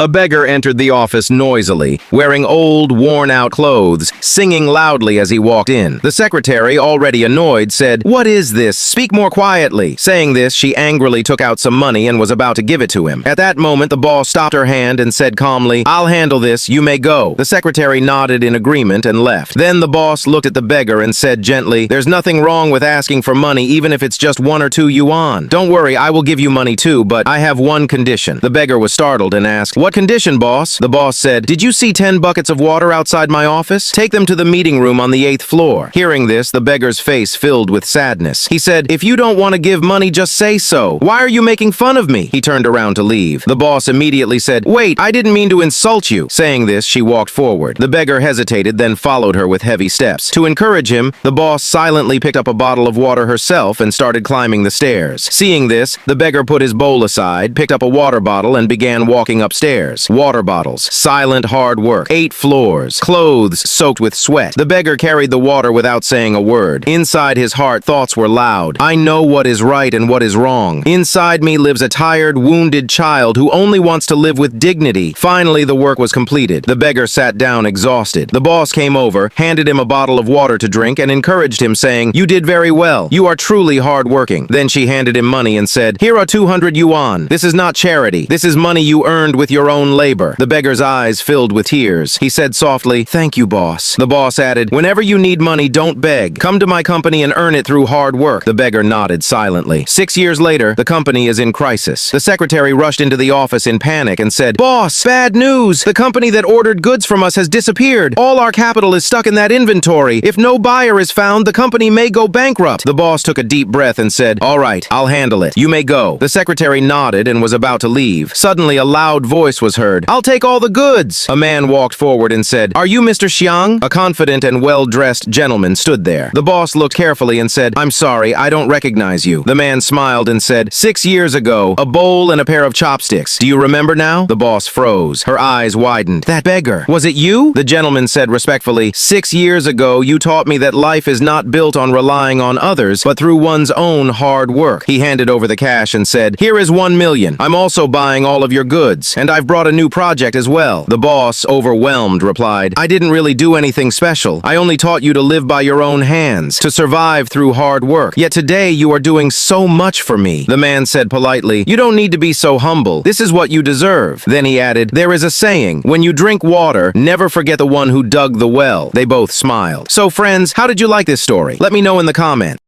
A beggar entered the office noisily, wearing old, worn-out clothes, singing loudly as he walked in. The secretary, already annoyed, said, "What is this? Speak more quietly." Saying this, she angrily took out some money and was about to give it to him. At that moment, the boss stopped her hand and said calmly, "I'll handle this, you may go." The secretary nodded in agreement and left. Then the boss looked at the beggar and said gently, "There's nothing wrong with asking for money, even if it's just 1 or 2 yuan. Don't worry, I will give you money too, but I have one condition." The beggar was startled and asked, "What condition, boss?" The boss said, "Did you see 10 buckets of water outside my office? Take them to the meeting room on the 8th floor." Hearing this, the beggar's face filled with sadness. He said, "If you don't want to give money, just say so. Why are you making fun of me?" He turned around to leave. The boss immediately said, "Wait, I didn't mean to insult you." Saying this, she walked forward. The beggar hesitated, then followed her with heavy steps. To encourage him, the boss silently picked up a bottle of water herself and started climbing the stairs. Seeing this, the beggar put his bowl aside, picked up a water bottle, and began walking upstairs. Water bottles, silent hard work, 8 floors, clothes soaked with sweat. The beggar carried the water without saying a word. Inside his heart, thoughts were loud. "I know what is right and what is wrong. Inside me lives a tired, wounded child who only wants to live with dignity." Finally, the work was completed. The beggar sat down exhausted. The boss came over, handed him a bottle of water to drink, and encouraged him, saying, "You did very well. You are truly hard-working." Then she handed him money and said, "Here are 200 yuan. This is not charity. This is money you earned with your own labor." The beggar's eyes filled with tears. He said softly, "Thank you, boss." The boss added, "Whenever you need money, don't beg. Come to my company and earn it through hard work." The beggar nodded silently. 6 years later, the company is in crisis. The secretary rushed into the office in panic and said, "Boss, bad news! The company that ordered goods from us has disappeared. All our capital is stuck in that inventory. If no buyer is found, the company may go bankrupt." The boss took a deep breath and said, "All right, I'll handle it. You may go." The secretary nodded and was about to leave. Suddenly, a loud voice was heard. "I'll take all the goods." A man walked forward and said, "Are you Mr. Xiang?" A confident and well-dressed gentleman stood there. The boss looked carefully and said, "I'm sorry, I don't recognize you." The man smiled and said, "6 years ago, a bowl and a pair of chopsticks. Do you remember now?" The boss froze. Her eyes widened. "That beggar. Was it you?" The gentleman said respectfully, "6 years ago, you taught me that life is not built on relying on others, but through one's own hard work." He handed over the cash and said, "Here is 1 million. I'm also buying all of your goods, and I've brought a new project as well." The boss, overwhelmed, replied, "I didn't really do anything special. I only taught you to live by your own hands, to survive through hard work. Yet today you are doing so much for me." The man said politely, "You don't need to be so humble. This is what you deserve." Then he added, "There is a saying, when you drink water, never forget the one who dug the well." They both smiled. So friends, how did you like this story? Let me know in the comments.